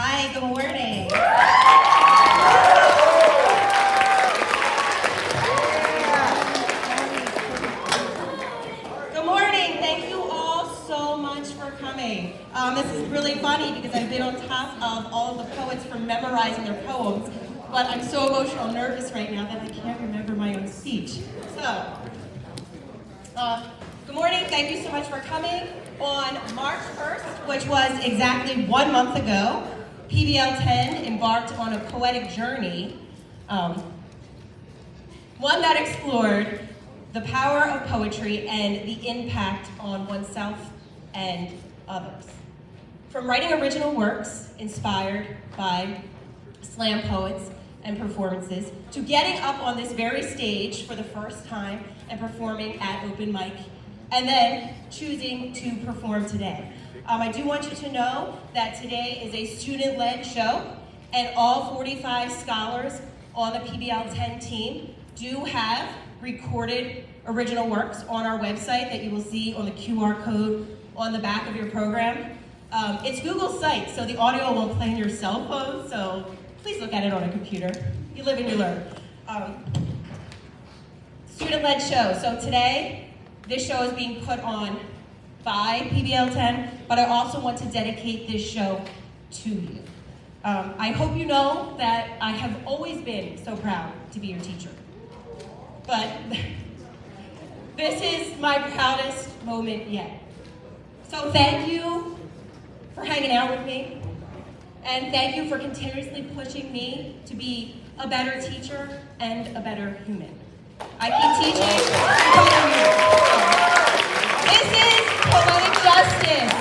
Hi, good morning. Good morning. Thank you all so much for coming. This is really funny because I've been on top of all of the poets for memorizing their poems, but I'm so emotional and nervous right now that I can't remember my own speech. So, good morning. Thank you so much for coming. On March 1st, which was exactly 1 month ago, PBL 10 embarked on a poetic journey, one that explored the power of poetry and the impact on oneself and others. From writing original works inspired by slam poets and performances, to getting up on this very stage for the first time and performing at open mic, and then choosing to perform today. I do want you to know that today is a student-led show, and all 45 scholars on the PBL 10 team do have recorded original works on our website that you will see on the QR code on the back of your program. It's Google's site, so the audio won't play on your cell phone, so please look at it on a computer. You live and you learn. Student-led show. So today, this show is being put on by PBL 10, but I also want to dedicate this show to you. I hope you know that I have always been so proud to be your teacher. But this is my proudest moment yet. So thank you for hanging out with me, and thank you for continuously pushing me to be a better teacher and a better human. I keep teaching because of you. This is poetic justice.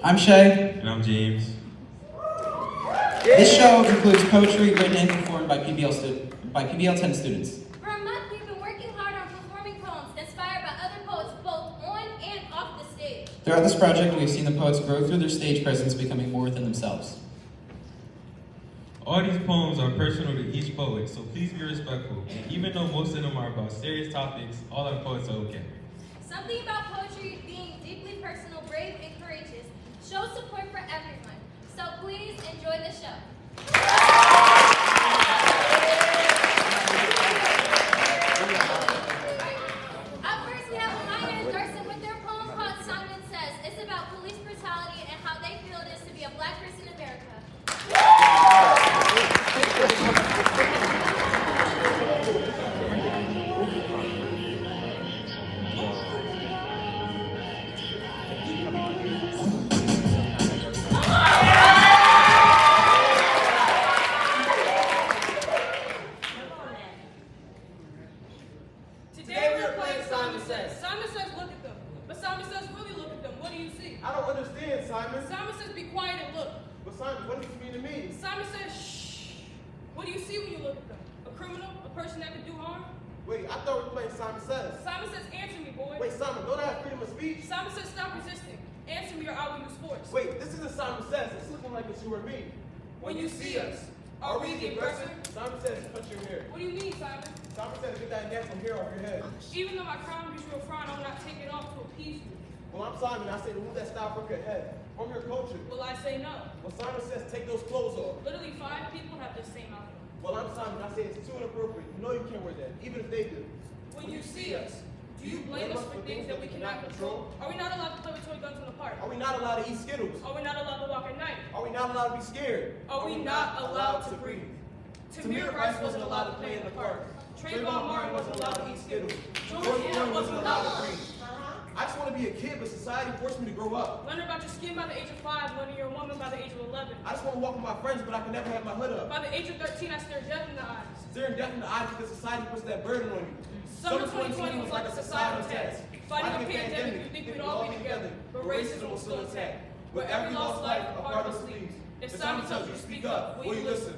I'm Shay. And I'm James. This show includes poetry written and performed by PBL 10 students. For a month, we've been working hard on performing poems inspired by other poets both on and off the stage. Throughout this project, we've seen the poets grow through their stage presence, becoming more within themselves. All these poems are personal to each poet, so please be respectful. Even though most of them are about serious topics, all our poets are okay. Something about poetry being deeply personal, brave, and courageous shows support for everyone. So please enjoy the show. Up first, we have Amaya and Darcy with their poem called Simon Says. It's about police brutality and how they feel it is to be a black person in America. Today we're playing Simon Says. Simon Says, look at them. But Simon Says, really look at them. What do you see? I don't understand, Simon. Simon Says, be quiet and look. But Simon, what does this mean to me? Simon Says, shh. What do you see when you look at them? A criminal? A person that could do harm? Wait, I thought we were playing Simon Says. Simon Says, answer me, boy. Wait, Simon, don't I have freedom of speech? Simon Says, stop resisting. Answer me or I will use force. Wait, this isn't Simon Says. It's looking like it's you or me. When you see us, are we the aggressor? Simon Says, touch your hair. What do you mean, Simon? Simon Says, get that natural hair off your head. Even though my crown gives you a frown, I will not take it off to appease you. Well, I'm Simon. I say remove that style from your head. From your culture. Will I say no? Well, Simon Says, take those clothes off. Literally 5 people have the same outfit. Well, I'm Simon. I say it's too inappropriate. You know you can't wear that, even if they do. When you see us, do you blame us for things that we cannot control? Are we not allowed to play with toy guns in the park? Are we not allowed to eat Skittles? Are we not allowed to walk at night? Are we not allowed to be scared? Are we not allowed to breathe? Tamir Rice wasn't allowed to play in the park. Trayvon Martin wasn't allowed to eat Skittles. George Floyd wasn't allowed to breathe. I just want to be a kid, but society forced me to grow up. Learn about your skin by the age of 5, learning you're a woman by the age of 11. I just want to walk with my friends, but I can never have my hood up. By the age of 13, I stared death in the eyes. Staring death in the eyes because society puts that burden on you. Summer 2020 was like a societal test. Fighting a pandemic, you think we'd all racism was still intact. With every lost life a part of us leaves. If Simon tells you to speak up, will you listen?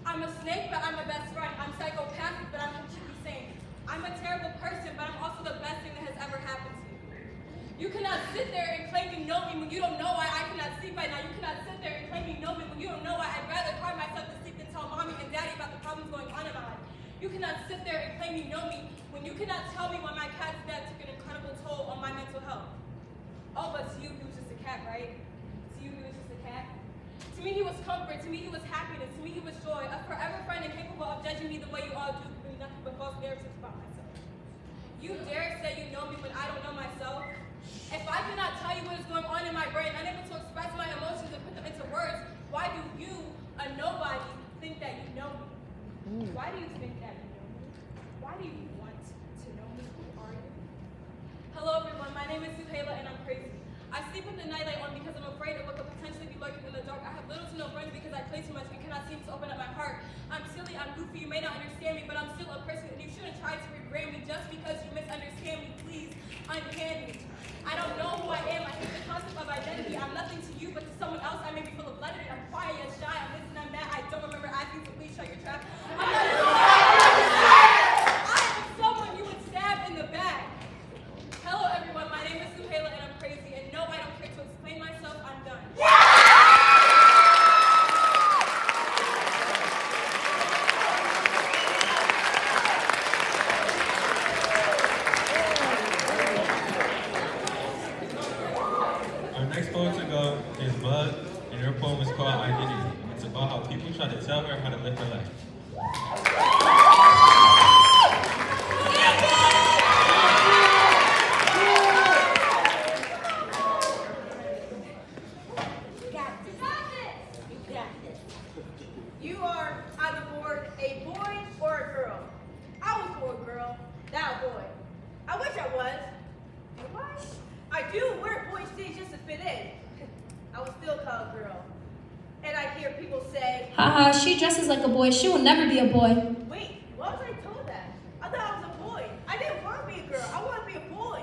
I'm a snake, but I'm a best friend. I'm psychopathic, but I'm completely sane. I'm a terrible person, but I'm also the best thing that has ever happened to me. You cannot sit there and claim you know me when you don't know why I cannot sleep right now. You cannot sit there and claim you know me when you don't know why I'd rather cry myself to sleep than tell mommy and daddy about the problems going on in my life. You cannot sit there and claim you know me when you cannot tell me why my cat's death took an incredible toll on my mental health. Oh, but to you, he was just a cat, right? To you, he was just a cat? To me, he was comfort. To me, he was happiness. To me, he was joy. A forever friend and capable of judging me the way you all do, with nothing but false narratives about myself. You dare say you know me when I don't know myself? If I cannot tell you what is going on in my brain, unable to express my emotions and put them into words, why do you, a nobody, think that you know me? Why do you think that you know me? Why do you want to know me? Who are you? Hello, everyone. My name is Suhaila, and I'm crazy. I sleep with the nightlight on because I'm afraid of what could potentially be lurking in the dark. I have little to no friends because I play too much and cannot seem to open up my heart. I'm silly, I'm goofy, you may not understand me, but I'm still a person, and you shouldn't try to rebrand me just because you misunderstand me. Please, unhand me. I don't know who I am. I hate the concept of identity. I'm nothing to you, but to someone else, I may be full of lettering. I'm quiet yet shy. I'm listening, I'm mad. I don't remember asking, so please shut your trap. I'm not I am someone you would stab in the back. Hello, everyone. My name is Suhaila, and I'm crazy. And no, I don't care to explain myself. I'm done. Our next poet to go is Bud, and her poem is called Identity. It's about how people try to tell her how to live her life. You are either born a boy or a girl. I was born girl, now boy. I wish I was. And why? I do wear boy things just to fit in. I was still called girl. And I hear people say, Haha, she dresses like a boy. She will never be a boy. wait, why was I told that? I thought I was a boy. I didn't want to be a girl. I want to be a boy.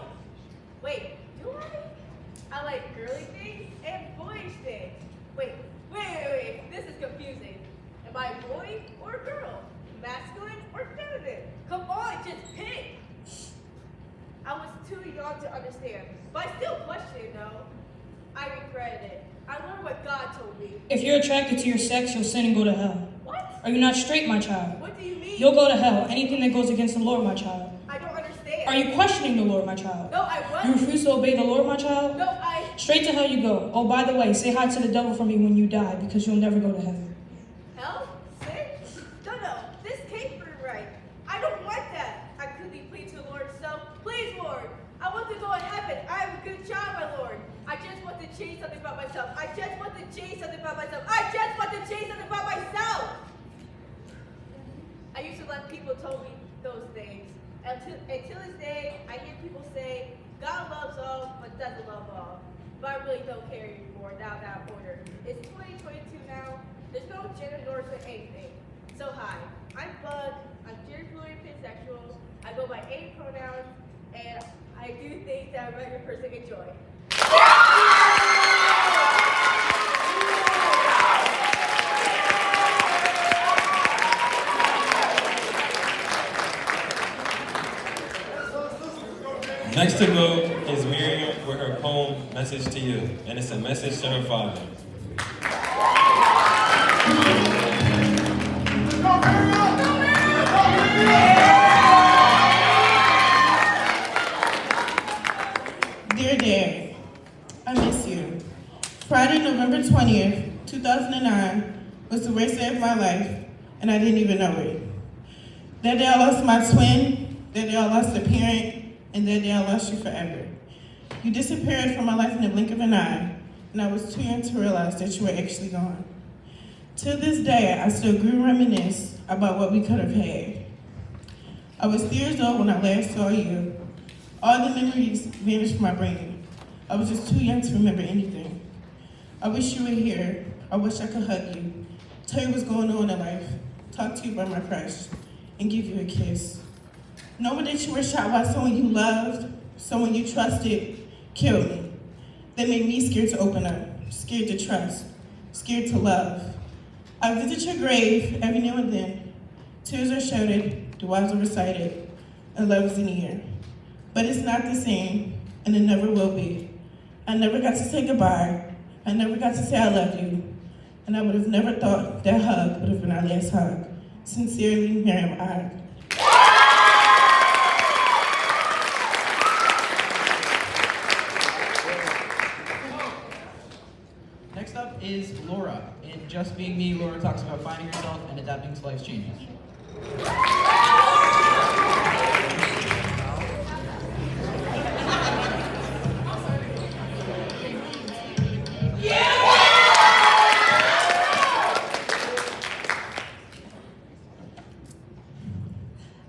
Wait, do I? I like girly things and boyish things. Wait. This is confusing. Am I a boy or a girl? Masculine or feminine? Come on, just pick. I was too young to understand, but I still question it, though. I regretted it. I learned what God told me. If you're attracted to your sex, you'll sin and go to hell. What? Are you not straight, my child? What do you mean? You'll go to hell. Anything that goes against the Lord, my child. I don't understand. Are you questioning the Lord, my child? No, I You wasn't. refuse to obey the Lord, my child? No, I... Straight to hell you go. Oh, by the way, say hi to the devil for me when you die, because you'll never go to heaven. Hell? Sin? No, this can't be right. I don't want that. I quickly plead to the Lord, so please, Lord, I want to go to heaven. I am a good child, my Lord. I just want to change something about myself. I just want to change something about myself. I just want to change something about myself. I used to let people tell me those things. Until this day, I hear people say, God loves all, but doesn't love all. But I really don't care anymore now that I'm older. It's 2022 now. There's no gender norms for anything. So hi, I'm Bud. I'm gender fluid and pansexual. I go by A pronouns, and I do things that a regular person can enjoy. Next to go is Miriam with her poem, Message to You, and it's a message to her father. Dear Dad, I miss you. Friday, November 12th, 20th, 2009 was the worst day of my life, and I didn't even know it. That day I lost my twin, that day I lost a parent, and that day I lost you forever. You disappeared from my life in the blink of an eye, and I was too young to realize that you were actually gone. To this day, I still reminisce about what we could have had. I was 3 years old when I last saw you. All the memories vanished from my brain. I was just too young to remember anything. I wish you were here. I wish I could hug you, tell you what's going on in life, talk to you about my crush, and give you a kiss. Knowing that you were shot by someone you loved, someone you trusted, killed me. That made me scared to open up, scared to trust, scared to love. I visit your grave every now and then. Tears are shed, duas are recited, and love is in the air. But it's not the same, and it never will be. I never got to say goodbye. I never got to say I love you. And I would have never thought that hug would have been our last hug. Sincerely, Miriam I. Next up is Laura. In Just Being Me, Laura talks about finding herself and adapting to life's changes.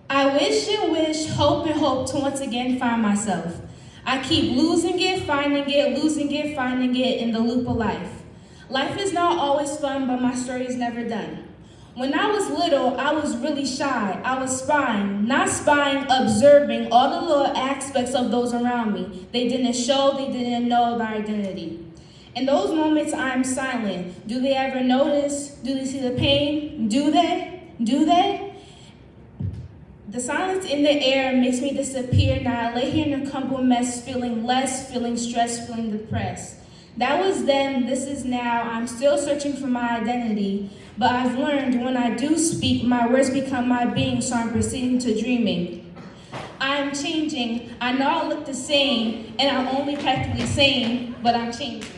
I wish and wish, hope and hope to once again find myself. I keep losing it, finding it, losing it, finding it in the loop of life. Life is not always fun, but my story is never done. When I was little, I was really shy. I was spying, not spying, observing all the little aspects of those around me. They didn't show, they didn't know their identity. In those moments, I'm silent. Do they ever notice? Do they see the pain? Do they? Do they? The silence in the air makes me disappear. Now I lay here in a crumpled mess, feeling less, feeling stressed, feeling depressed. That was then, this is now. I'm still searching for my identity, but I've learned when I do speak, my words become my being, so I'm proceeding to dreaming. I am changing. I know I look the same, and I'm only practically sane, but I'm changing.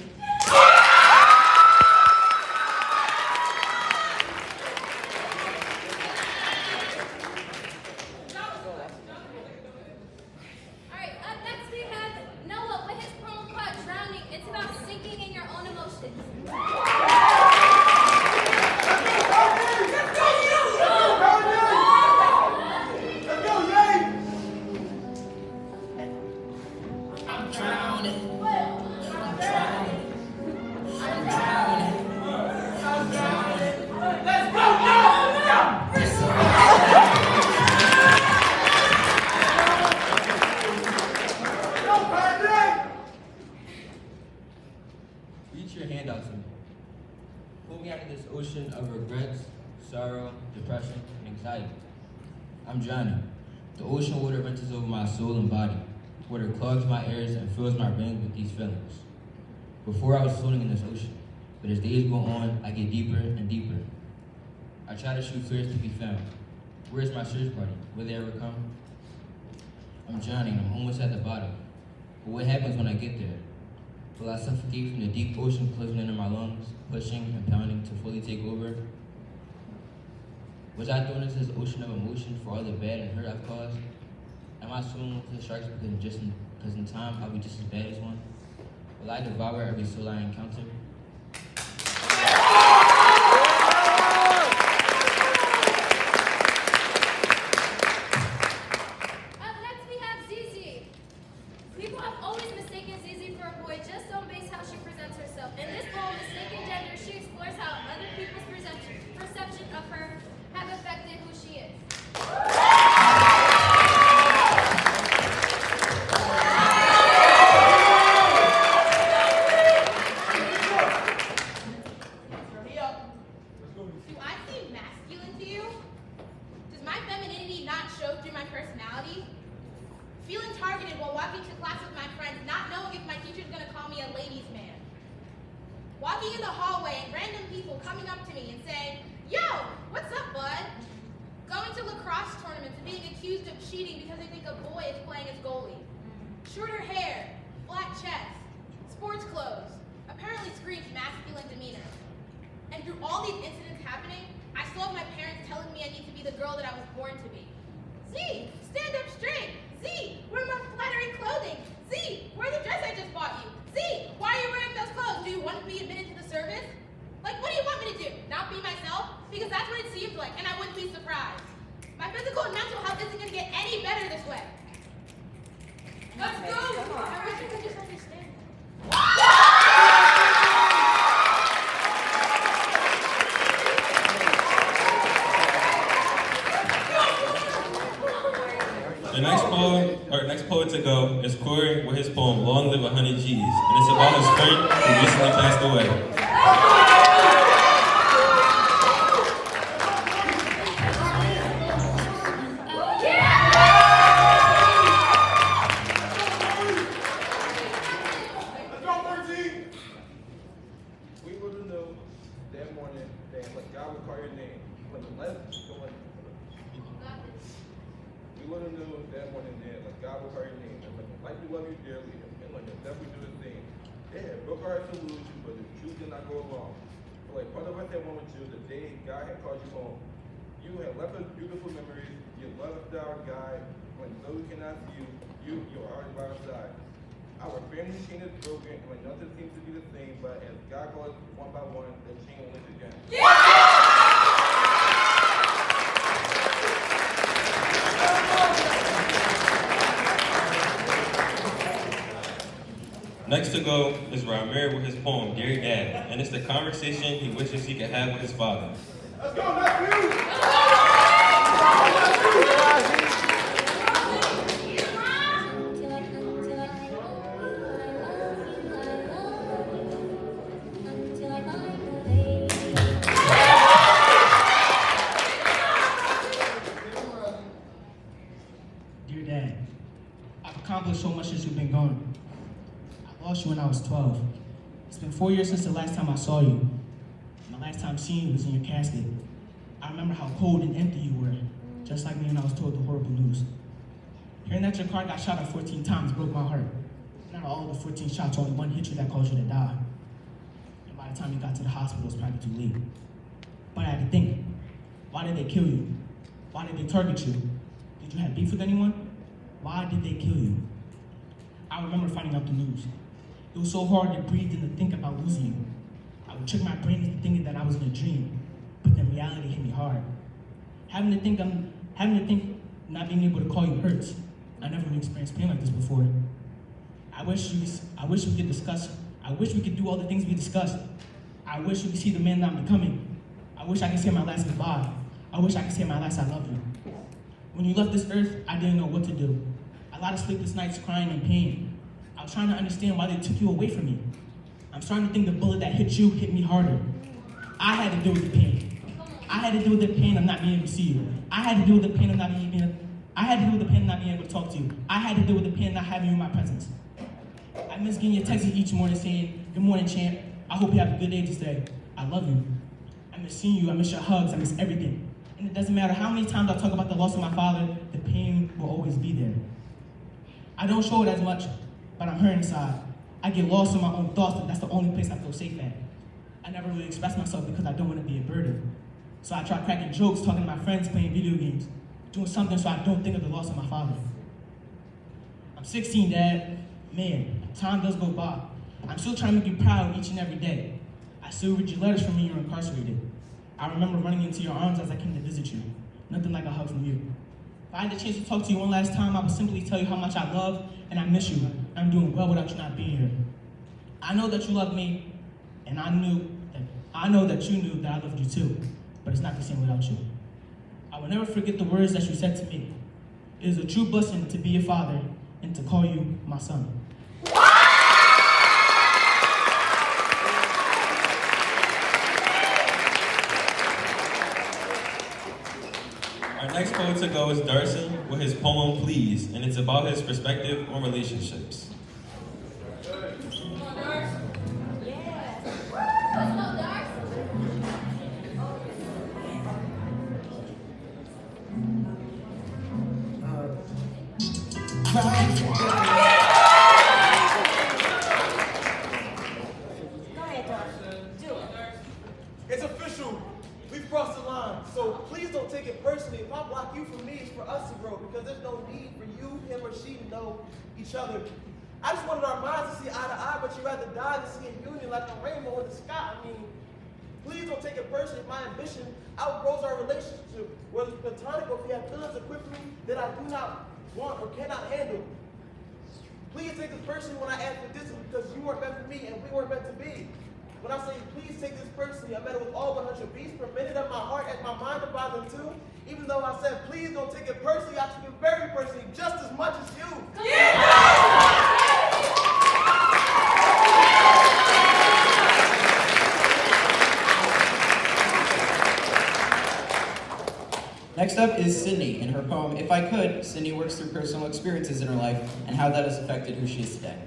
Depression, and anxiety. I'm drowning. The ocean water rinses over my soul and body. Water clogs my ears and fills my brain with these feelings. Before I was floating in this ocean, but as days go on, I get deeper and deeper. I try to shoot fears to be found. Where's my search party? Will they ever come? I'm drowning, I'm almost at the bottom. But what happens when I get there? Will I suffocate from the deep ocean closing into my lungs, pushing and pounding to fully take over? Was I thrown into this ocean of emotion for all the bad and hurt I've caused? Am I swimming with the sharks because in time I'll be just as bad as one? Will I devour every soul I encounter? Up next we have Zizi. People have always mistaken Zizi for a boy just on base how she presents herself. In this poem, Mistaken Gender, she explores how other people's perception of her have affected who she is. Do I seem masculine to you? Does my femininity not show through my personality? Feeling targeted while walking to class with my friends, not knowing if my teacher's gonna call me a ladies' man. Walking in the hallway and random people coming up to me and saying, "Yo, what's up, bud?" Going to lacrosse tournaments and being accused of cheating because they think a boy is playing as goalie. Shorter hair, flat chest, sports clothes, apparently screams masculine demeanor. And through all these incidents happening, I still have my parents telling me I need to be the girl that I was born to be. Z, stand up straight. Z, wear more flattering clothing. Z, wear the dress I just bought you. Z, why are you wearing those clothes? Do you want to be admitted to the service? Like, what do you want me to do? Not be myself? Because that's what it seems like, and I wouldn't be surprised. My physical and mental health isn't going to get any better this way. Let's go! I wish you could just understand. The next poet to go is Corey with his poem Long Live 100 G's, and it's about his friend who recently passed away. We would have known that one and then, like God will call your name, and like we love you dearly, and like you'll definitely do the thing. Yeah, broke our hearts to lose you, but the truth did not go along. But like part of us had one with you the day God had called you home. You had left us beautiful memories. You loved our God. When though we cannot see you, you're always by our side. Our family chain is broken, and when nothing seems to be the same, but as God calls one by one, the chain will link again. Next to go is Ramir with his poem, Dear Dad, and it's the conversation he wishes he could have with his father. Let's go, Matthew! Dear Dad, I've accomplished so much since you've been gone. I lost you when I was 12. It's been 4 years since the last time I saw you. And the last time seeing you was in your casket. I remember how cold and empty you were, just like me when I was told the horrible news. Hearing that your car got shot at 14 times broke my heart. Not all of the 14 shots, only one hit you that caused you to die. And by the time you got to the hospital, it was probably too late. But I had to think, why did they kill you? Why did they target you? Did you have beef with anyone? Why did they kill you? I remember finding out the news. It was so hard to breathe and to think about losing you. I would trick my brain into thinking that I was in a dream, but then reality hit me hard. Having to think not being able to call you hurts. I never really experienced pain like this before. I wish we could discuss. I wish we could do all the things we discussed. I wish we could see the man that I'm becoming. I wish I could say my last goodbye. I wish I could say my last I love you. When you left this earth, I didn't know what to do. A lot of sleepless nights crying in pain. I was trying to understand why they took you away from me. I'm starting to think the bullet that hit you hit me harder. I had to deal with the pain. I had to deal with the pain of not being able to see you. I had to deal with the pain of not being able to talk to you. I had to deal with the pain of not having you in my presence. I miss getting your texts each morning saying, "Good morning, champ. I hope you have a good day today. I love you." I miss seeing you. I miss your hugs. I miss everything. And it doesn't matter how many times I talk about the loss of my father, the pain will always be there. I don't show it as much, but I'm hurt inside. I get lost in my own thoughts, and that's the only place I feel safe at. I never really express myself because I don't want to be a burden. So I try cracking jokes, talking to my friends, playing video games, doing something so I don't think of the loss of my father. I'm 16, Dad. Man, time does go by. I'm still trying to make you proud each and every day. I still read your letters from when you were incarcerated. I remember running into your arms as I came to visit you. Nothing like a hug from you. If I had the chance to talk to you one last time, I would simply tell you how much I love and I miss you. I'm doing well without you not being here. I know that you love me, and I know that you knew that I loved you too, but it's not the same without you. I will never forget the words that you said to me. It is a true blessing to be your father and to call you my son. Our next poet to go is Darcy with his poem Please, and it's about his perspective on relationships. It's official. We've crossed the line. So please don't take it personally. If I block you from me, it's for us to grow because there's no need for you, him, or she to know each other. I just wanted our minds to see eye to eye, but you'd rather die than see a union like a rainbow in the sky. I mean, please don't take it personally if my ambition outgrows our relationship, whether it's platonic or if we have feelings equivalently that I do not want or cannot handle. Please take this personally when I ask for distance because you weren't meant for me and we weren't meant to be. When I say please take this personally, I meant it with all 100 beats per minute of my heart as my mind divides in two. Even though I said please don't take it personally, I took it very personally, just as much as you. Next up is Sydney. In her poem, If I Could, Sydney works through personal experiences in her life and how that has affected who she is today.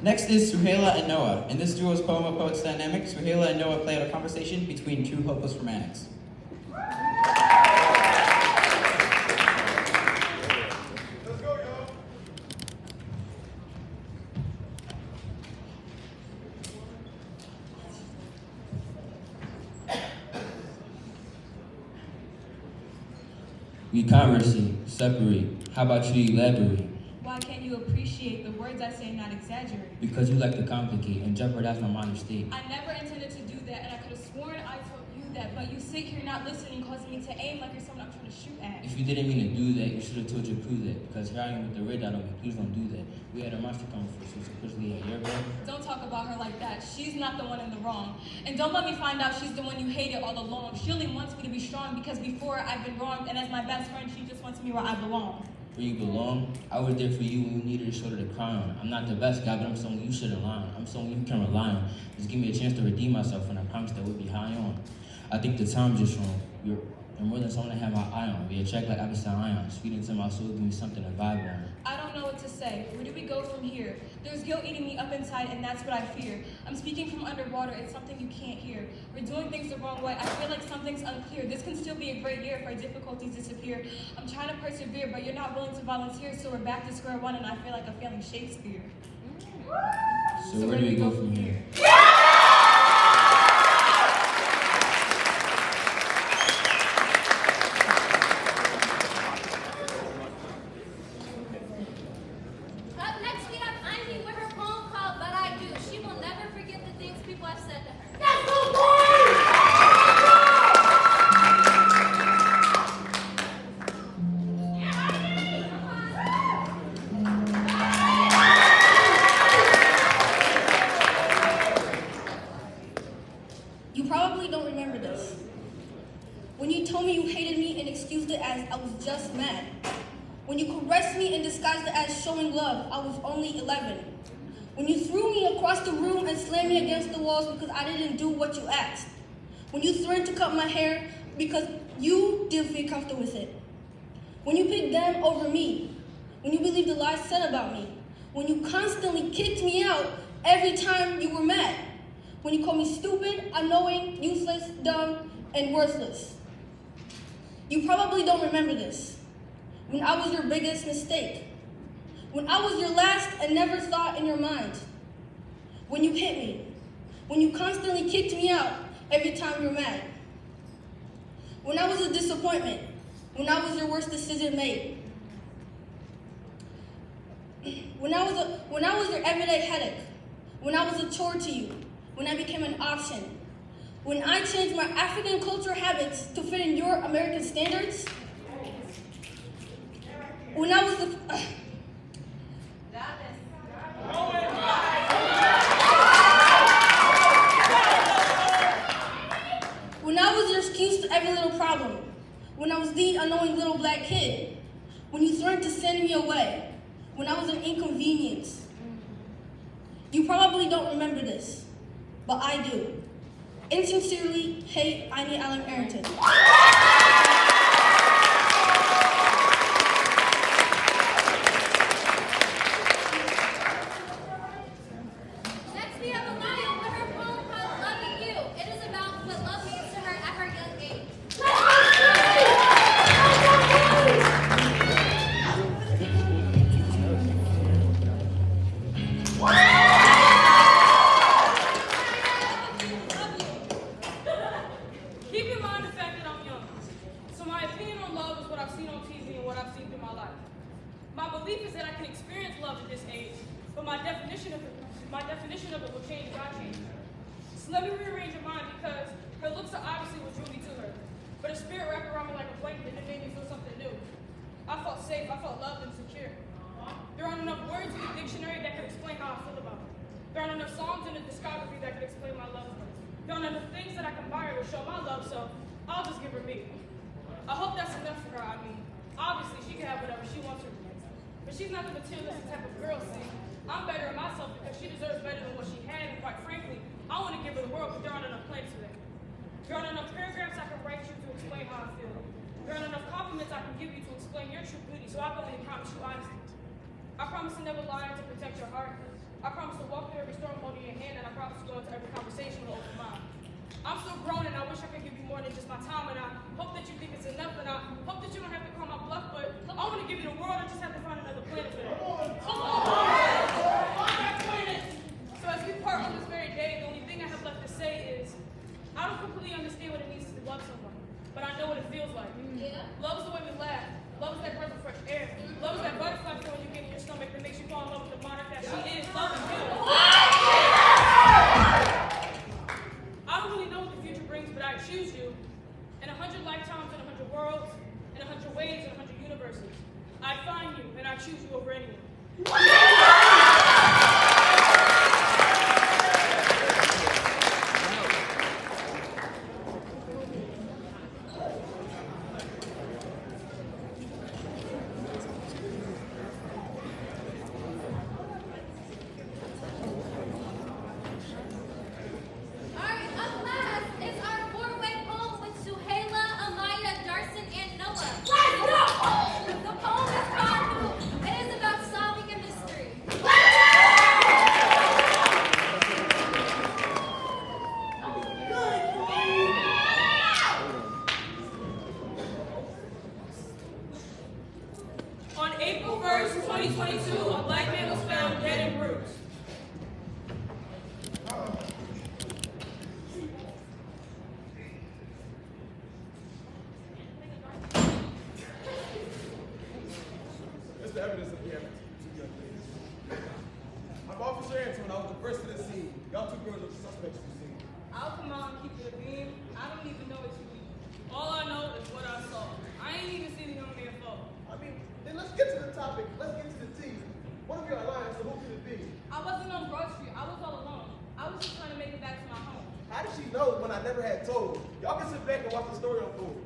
Next is Suhaila and Noah. In this duo's poem of Poets Dynamic, Suhaila and Noah play out a conversation between two hopeless romantics. Let's go, y'all. We conversate, separate. How about you elaborate? Why can't you appreciate the words I say, not exaggerate? Because you like to complicate and jeopardize my mind or state. I never intended to do that, and I could have sworn I told you that, but you sit here not listening, causing me to aim like you're someone I'm trying to shoot at. If you didn't mean to do that, you should have told your crew that. Because here I am with the red dot on me. Please don't do that. We had a monster conversation, so officially a year ago. Don't talk about her like that. She's not the one in the wrong. And don't let me find out she's the one you hated all along. She only wants me to be strong because before I've been wronged, and as my best friend, she just wants me where I belong. Where you belong, I was there for you when you needed a shoulder to cry on. I'm not the best guy, but I'm someone you should rely on. I'm someone you can rely on. Just give me a chance to redeem myself, and I promise that we'll be high on. I think the time's just wrong. You're more than someone to have my eye on. We attract like opposite ions. Feed into my soul, give me something to vibe on. I don't know what to say. Where do we go from here? There's guilt eating me up inside, and that's what I fear. I'm speaking from underwater. It's something you can't hear. We're doing things the wrong way. I feel like something's unclear. This can still be a great year if our difficulties disappear. I'm trying to persevere, but you're not willing to volunteer, so we're back to square one, and I feel like I'm failing Shakespeare. So where do we go from here? Up next, we have Ivy with her poem called But I Do. She will never forget the things people have said to her. That's so You probably don't remember this. When you told me you hated me and excused it as I was just mad. When you caressed me and disguised it as showing love, I was only 11. When you threw me across the room and slammed me against the walls because I didn't do what you asked. When you threatened to cut my hair because you didn't feel comfortable with it. When you picked them over me. When you believed the lies said about me. When you constantly kicked me out every time you were mad. When you called me stupid, unknowing, useless, dumb, and worthless. You probably don't remember this. When I was your biggest mistake. When I was your last and never thought in your mind. When you hit me. When you constantly kicked me out every time you were mad. When I was a disappointment. When I was your worst decision made. When I was your everyday headache. When I was a chore to you. When I became an option. When I changed my African cultural habits to fit in your American standards. When I was the... When I was your excuse to every little problem. When I was the unknowing little black kid. When you threatened to send me away. When I was an inconvenience. You probably don't remember this, but I do. Insincerely, hate Iny Allen Arrington. Next, we have Amaya with her poem called Loving You. It is about what love means to her at her young age. Keep in mind the fact that I'm young. So my opinion on love is what I've seen on TV and what I've seen through my life. My belief is that I can experience love at this age, but my definition of it will change as I change. So let me rearrange your mind because her looks are obviously what drew me to her. But her spirit wrapped around me like a blanket and it made me feel something new. I felt safe, I felt loved and secure. There aren't enough words in the dictionary that could explain how I feel about her. There aren't enough songs in the discography that could explain my love for her. There aren't enough things that I can buy her to show my love, so I'll just give her me. I hope that's enough for her. I mean, obviously she can have whatever she wants her to do. But she's not the materialistic type of girl, see. I'm better in myself because she deserves better than what she had, and quite frankly, I want to give her the world, but there aren't enough planets for that. There aren't enough paragraphs I can write you to explain how I feel. There aren't enough compliments I can give you to explain your true beauty, so I can only promise you honesty. I promise to never lie and to protect your heart. I promise to walk through every storm holding your hand, and I promise to go into every conversation with open mind. I'm so grown, and I wish I could give you more than just my time, and I hope that you think it's enough, and I hope that you don't have to call my bluff, but I want to give you the world, I just have to find another planet for that. Come on! So as we part on this very day, the only thing I have left to say is, I don't completely understand what it means to love someone, but I know what it feels like. Love is the way we laugh. Love is that breath of fresh air. Love is that butterfly feeling you get in your stomach that makes you fall in love with the monarch that she is. Love is beautiful. I don't really know what the future brings, but I choose you. In 100 lifetimes, in 100 worlds, in 100 ways, in 100 universes. I find you, and I choose you over anyone. Alright, up last is our four-way poem with Suhaila, Amaya, Darson, and Noah. Let's go! The poem is called It is about solving a mystery. On April 1st, 2022, a black man was found dead and bruised. It's the evidence that we have two young ladies. I'm Officer Antoine. I was the first to the scene. Y'all two girls are the suspects to the scene. I'll come out and keep it a beam. I don't even know what you mean. All I know is what I saw. I ain't even seen the young man fall. I mean, then let's get to the topic. Let's get to the tea. What if you're lying, so who could it be? I wasn't on Broad Street. I was all alone. I was just trying to make it back to my home. How did she know when I never had told? Y'all can sit back and watch the story unfold.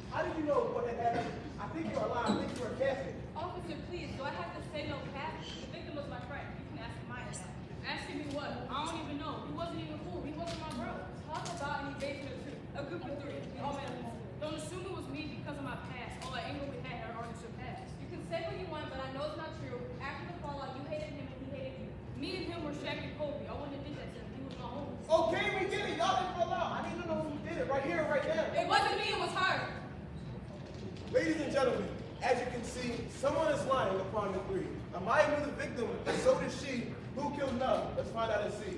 How did you know what had happened? I think you're lying. I think you're a casket. Officer, please, do I have to say no cap? The victim was my friend. You can ask Maya. Asking me what? I don't even know. He wasn't even cool. He wasn't my bro. Talk about an engagement of two. A group of three. We all met up. Don't assume it was me because of my past. All that anger we had me it was her. Ladies and gentlemen, as you can see, someone is lying upon the three. Amaya knew the victim, and so did she. Who killed none? Let's find out and see.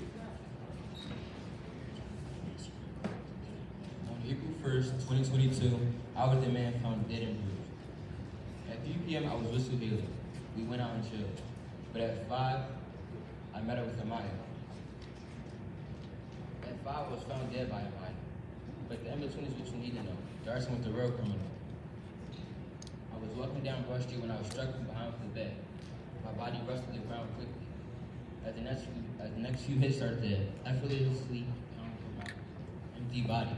On April 1st, 2022, I was the man found dead and bruised. At 3 p.m., I was whistle Haley. We went out and chilled. But at 5, I met up with Amaya. At 5, I was found dead by Amaya. But the in-between is what you need to know. Darcy was the real criminal. I was walking down Broad Street when I was struck from behind with the bed. My body rushed to the ground quickly. As the next few hits started to effortlessly pound from my empty body.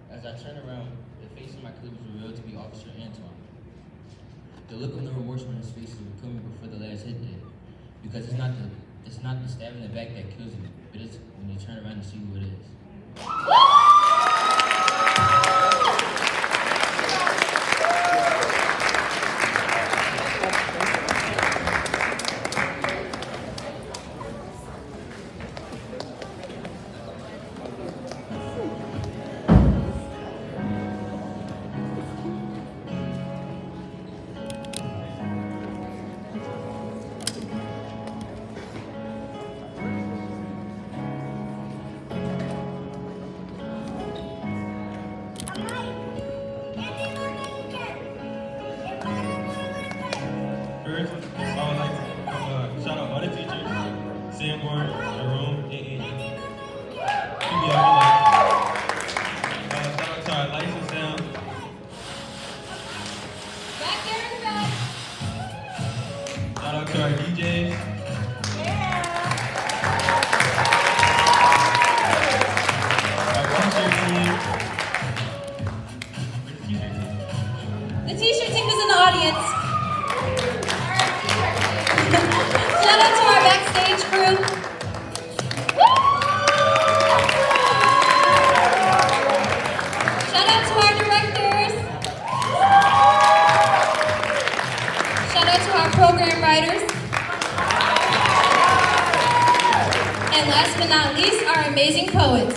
As I turned around, the face of my killer was revealed to be Officer Antoine. The look of no remorse on his face would kill me before the last hit did. Because it's not the stab in the back that kills you, but it's when you turn around and see who it is. First, I would like to shout out all the teachers, Sanborn, Jerome, and PBL. Shout out to our lights and sound. Back there in the back. Shout out to our DJs. Our concert team. The t-shirt team is in the audience. Shout out to our backstage crew. Shout out to our directors. Shout out to our program writers. And last but not least, our amazing poets.